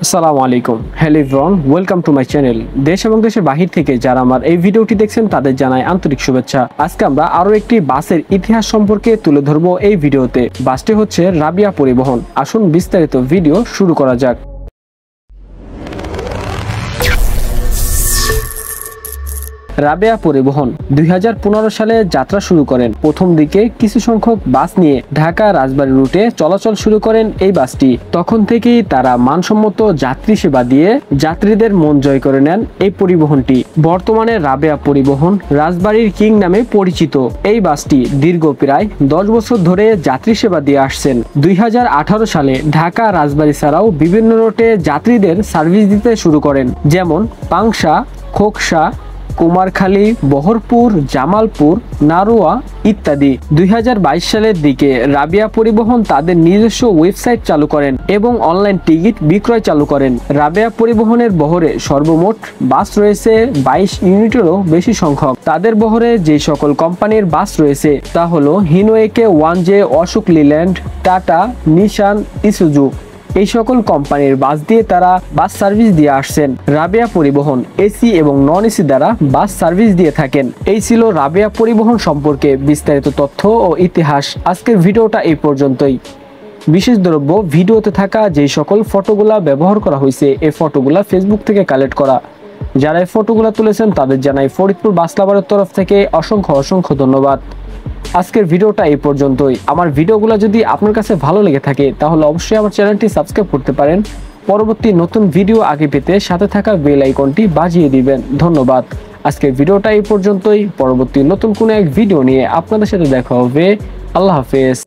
আসসালামু আলাইকুম, hello everyone, welcome to my channel. দেশ এবং দেশের বাহির থেকে যারা আমার এই ভিডিওটি দেখছেন তাদের জানাই আন্তরিক শুভেচ্ছা। আজকে আমরা আরো একটি বাসের ইতিহাস সম্পর্কে তুলে ধরবো এই ভিডিওতে। বাসটি হচ্ছে রাবিয়া পরিবহন। আসুন বিস্তারিত ভিডিও শুরু করা যাক। রাবেয়া পরিবহন 2015 সালে যাত্রা শুরু করেন। প্রথম দিকে কিছু সংখ্যক বাস নিয়ে ঢাকা রাজবাড়ী রুটে চলাচল শুরু করেন এই বাসটি। তখন থেকেই তারা মানসম্মত যাত্রী সেবা দিয়ে যাত্রীদের মন জয় করে নেন এই পরিবহনটি। বর্তমানে রাবেয়া পরিবহন রাজবাড়ীর কিং নামে পরিচিত। এই বাসটি দীর্ঘ প্রায় 10 বছর ধরে যাত্রী সেবা দিয়ে আসছেন। 2018 সালে ঢাকা রাজবাড়ী ছাড়াও বিভিন্ন রুটে যাত্রীদের সার্ভিস দিতে শুরু করেন, যেমন পাংশা, খোকসা, কুমারখালী, বহরপুর, জামালপুর, নারোয়া ইত্যাদি। 2022 সালের দিকে রাবিয়া পরিবহন তাদের নিজস্ব ওয়েবসাইট চালু করেন এবং অনলাইন টিকিট বিক্রয় চালু করেন। রাবেয়া পরিবহনের বহরে সর্বমোট বাস রয়েছে 22 ইউনিটেরও বেশি সংখ্যক। তাদের বহরে যে সকল কোম্পানির বাস রয়েছে তা হলো হিনোয়েকে, ওয়ানজে, অশোক লিল্যান্ড, টাটা, নিশান, ইসুজু। এই সকল কোম্পানির বাস দিয়ে তারা বাস সার্ভিস দিয়ে আসছেন। রাবেয়া পরিবহন এসি এবং নন এসি দ্বারা বাস সার্ভিস দিয়ে থাকেন। এই ছিল রাবেয়া পরিবহন সম্পর্কে বিস্তারিত তথ্য ও ইতিহাস। আজকের ভিডিওটা এই পর্যন্তই। বিশেষ দ্রব্য, ভিডিওতে থাকা যেই সকল ফটোগুলা ব্যবহার করা হয়েছে এই ফটোগুলা ফেসবুক থেকে কালেক্ট করা। যারা এই ফটোগুলা তুলেছেন তাদের জানাই ফরিদপুর বাস লাভারের তরফ থেকে অসংখ্য ধন্যবাদ। আজকের ভিডিওটা এই পর্যন্তই। আমার ভিডিওগুলো যদি আপনার কাছে ভালো লেগে থাকে তাহলে অবশ্যই আমার চ্যানেলটি সাবস্ক্রাইব করতে পারেন। পরবর্তী নতুন ভিডিও আগে পেতে সাথে থাকা বেল আইকনটি বাজিয়ে দিবেন। ধন্যবাদ। আজকের ভিডিওটা এই পর্যন্তই। পরবর্তী নতুন কোনো এক ভিডিও নিয়ে আপনাদের সাথে দেখা হবে। আল্লাহ হাফেজ।